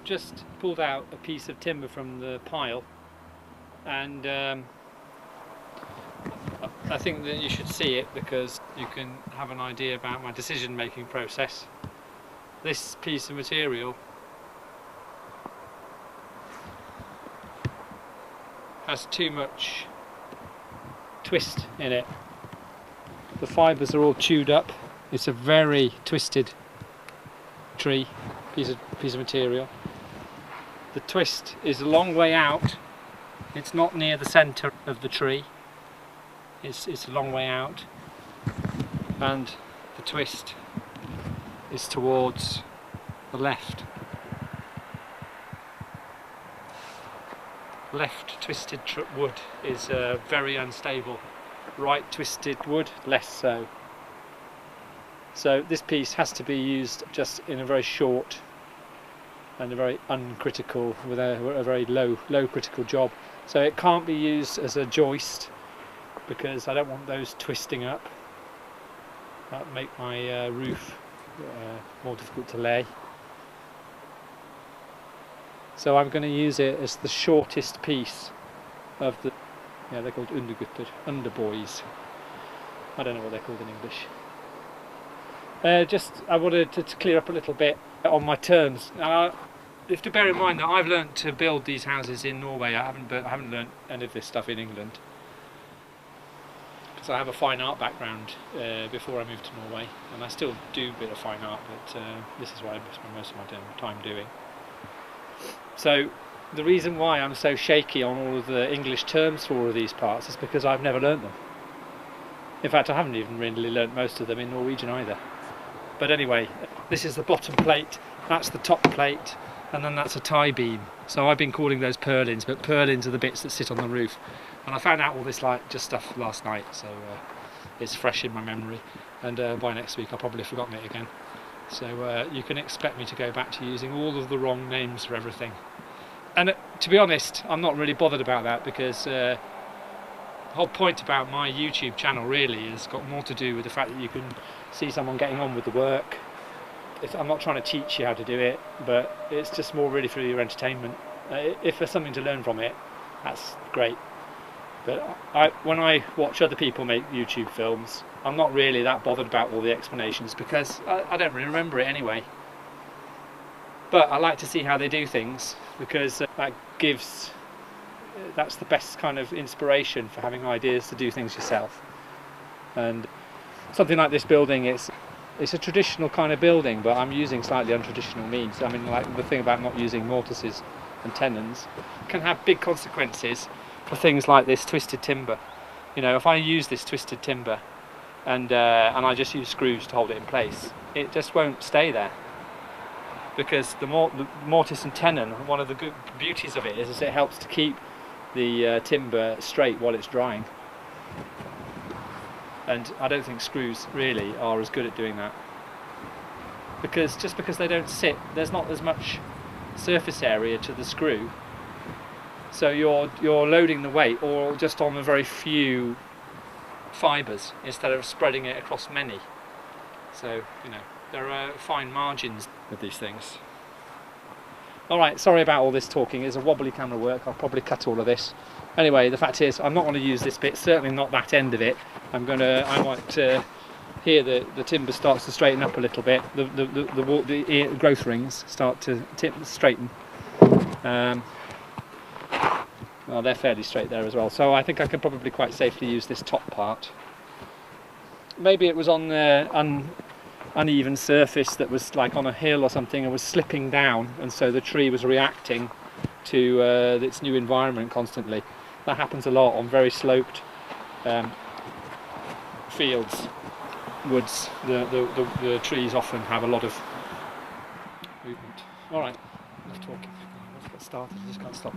I've just pulled out a piece of timber from the pile, and I think that you should see it because you can have an idea about my decision making process. This piece of material has too much twist in it. The fibres are all chewed up. It's a very twisted piece of material. The twist is a long way out. It's not near the centre of the tree. It's a long way out, and the twist is towards the left. Left twisted wood is very unstable. Right twisted wood, less so. So this piece has to be used just in a very short and a very uncritical, with a very low critical job. So it can't be used as a joist because I don't want those twisting up. That would make my roof more difficult to lay. So I'm going to use it as the shortest piece of the, they're called underboys. I don't know what they're called in English. I wanted to clear up a little bit on my terms. You have to bear in mind that I've learnt to build these houses in Norway. I haven't learnt any of this stuff in England, because I have a fine art background before I moved to Norway, and I still do a bit of fine art, but this is what I spend most of my time doing. So the reason why I'm so shaky on all of the English terms for all of these parts is because I've never learnt them. In fact, I haven't even really learnt most of them in Norwegian either. But anyway, this is the bottom plate, that's the top plate, and then that's a tie beam. So I've been calling those purlins, but purlins are the bits that sit on the roof. And I found out all this stuff last night, so it's fresh in my memory. And by next week I'll probably have forgotten it again. So you can expect me to go back to using all of the wrong names for everything. And to be honest, I'm not really bothered about that, because the whole point about my YouTube channel really has got more to do with the fact that you can see someone getting on with the work. I'm not trying to teach you how to do it, but it's just more really for your entertainment. If there's something to learn from it, that's great. But when I watch other people make YouTube films, I'm not really that bothered about all the explanations, because I don't really remember it anyway. But I like to see how they do things, because that's the best kind of inspiration for having ideas to do things yourself. And something like this building, it's a traditional kind of building, but I'm using slightly untraditional means. I mean, like the thing about not using mortises and tenons can have big consequences for things like this twisted timber. You know, if I use this twisted timber and I just use screws to hold it in place, it just won't stay there. Because the mortise and tenon, one of the good beauties of it is it helps to keep the timber straight while it's drying. And I don't think screws really are as good at doing that. Because just because they don't sit, there's not as much surface area to the screw. So you're loading the weight all just on a very few fibres instead of spreading it across many. So, you know, there are fine margins with these things. Alright, sorry about all this talking. It's a wobbly camera work. I'll probably cut all of this. Anyway, the fact is, I'm not going to use this bit, certainly not that end of it. I might here the timber starts to straighten up a little bit. The growth rings start to straighten. Well, they're fairly straight there as well. So I think I can probably quite safely use this top part. Maybe it was on uneven surface that was like on a hill or something and was slipping down, and so the tree was reacting to its new environment constantly. That happens a lot on very sloped fields, woods. The trees often have a lot of movement. Alright, enough talking. Let's get started. I just can't stop.